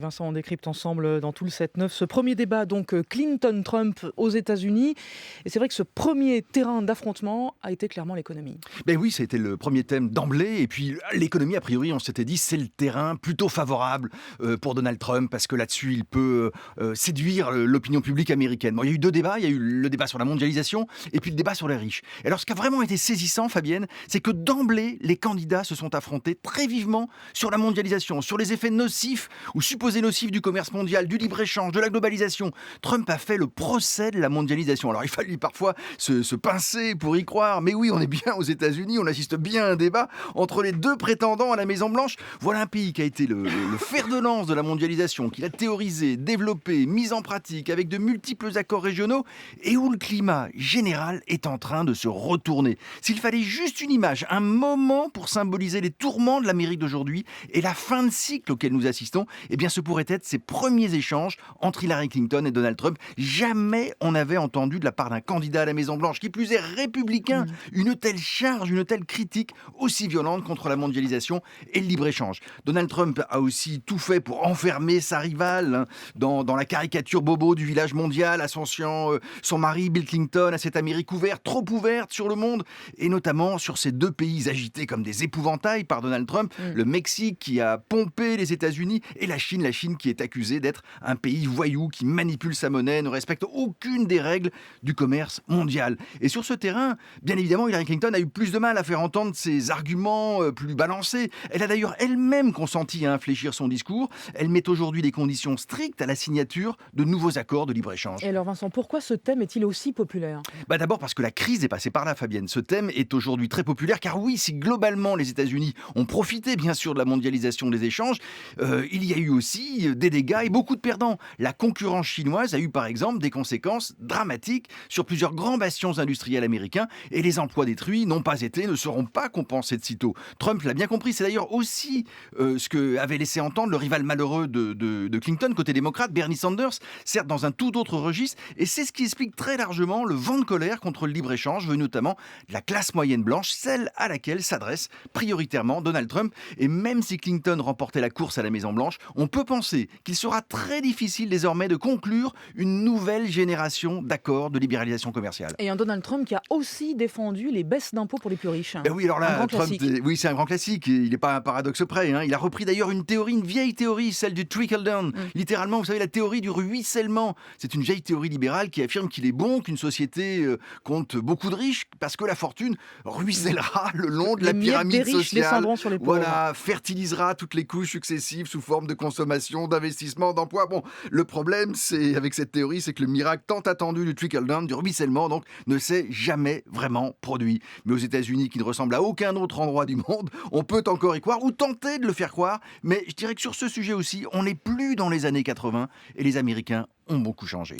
Vincent, on décrypte ensemble dans tout le 7-9 ce premier débat, donc Clinton-Trump aux États-Unis. Et c'est vrai que ce premier terrain d'affrontement a été clairement l'économie. Ben oui, c'était le premier thème d'emblée. Et puis l'économie, a priori, on s'était dit, c'est le terrain plutôt favorable pour Donald Trump, parce que là-dessus, il peut séduire l'opinion publique américaine. Bon, il y a eu deux débats. Il y a eu le débat sur la mondialisation et puis le débat sur les riches. Et alors, ce qui a vraiment été saisissant, Fabienne, c'est que d'emblée, les candidats se sont affrontés très vivement sur la mondialisation, sur les effets nocifs ou supposés nocifs du commerce mondial, du libre-échange, de la globalisation. Trump a fait le procès de la mondialisation. Alors, il fallait parfois se pincer pour y croire. Mais oui, on est bien aux États-Unis, on assiste bien à un débat entre les deux prétendants à la Maison-Blanche. Voilà un pays qui a été le fer de lance de la mondialisation, qu'il a théorisé, développé, mis en pratique avec de multiples accords régionaux et où le climat général est en train de se retourner. S'il fallait juste une image, un moment pour symboliser les tourments de l'Amérique d'aujourd'hui et la fin de cycle auquel nous assistons, eh bien ce pourrait être ces premiers échanges entre Hillary Clinton et Donald Trump. Jamais on n'avait entendu de la part d'un candidat à la Maison-Blanche, qui plus est républicain, une telle charge, une telle critique aussi violente contre la mondialisation et le libre-échange. Donald Trump a aussi tout fait pour enfermer sa rivale dans la caricature bobo du village mondial, associant son mari Bill Clinton à cette Amérique ouverte, trop ouverte sur le monde, et notamment sur ces deux pays agités comme des épouvantails par Donald Trump, le Mexique qui a pompé les États-Unis et la Chine qui est accusée d'être un pays voyou qui manipule sa monnaie, ne respecte aucune des règles du commerce mondial. Et sur ce terrain, bien évidemment, Hillary Clinton a eu plus de mal à faire entendre ses arguments plus balancés. Elle a d'ailleurs elle-même consenti à infléchir son discours. Elle met aujourd'hui des conditions strictes à la signature de nouveaux accords de libre-échange. Et alors Vincent, pourquoi ce thème est-il aussi populaire ? D'abord parce que la crise est passée par là, Fabienne. Ce thème est aujourd'hui très populaire, car oui, si globalement les États-Unis ont profité bien sûr de la mondialisation des échanges, il y a eu aussi des dégâts et beaucoup de perdants. La concurrence chinoise a eu par exemple des conséquences dramatiques sur plusieurs grands bastions industriels américains, et les emplois détruits n'ont pas été, ne seront pas compensés de sitôt. Trump l'a bien compris, c'est d'ailleurs aussi ce que avait laissé entendre le rival malheureux de Clinton côté démocrate, Bernie Sanders, certes dans un tout autre registre, et c'est ce qui explique très largement le vent de colère contre le libre-échange venu notamment de la classe moyenne blanche, celle à laquelle s'adresse prioritairement Donald Trump. Et même si Clinton remportait la course à la Maison-Blanche, on peut penser qu'il sera très difficile désormais de conclure une nouvelle génération d'accords de libéralisation commerciale. Et un Donald Trump qui a aussi défendu les baisses d'impôts pour les plus riches. Oui, alors Un là, grand Trump, classique. oui, c'est un grand classique. Il n'est pas un paradoxe près. Il a repris d'ailleurs une théorie, une vieille théorie, celle du trickle-down. Littéralement, vous savez, la théorie du ruissellement. C'est une vieille théorie libérale qui affirme qu'il est bon qu'une société compte beaucoup de riches parce que la fortune ruissellera le long de la Les miettes pyramide des riches sociale. descendront sur les pauvres. Voilà, fertilisera toutes les couches successives sous forme de consommation, d'investissement, d'emploi. Bon, le problème, c'est avec cette théorie, c'est que le miracle tant attendu du trickle-down, du ruissellement, donc, ne s'est jamais vraiment produit. Mais aux États-Unis, qui ne ressemble à aucun autre endroit du monde, on peut encore y croire ou tenter de le faire croire. Mais je dirais que sur ce sujet aussi, on n'est plus dans les années 80 et les Américains ont beaucoup changé.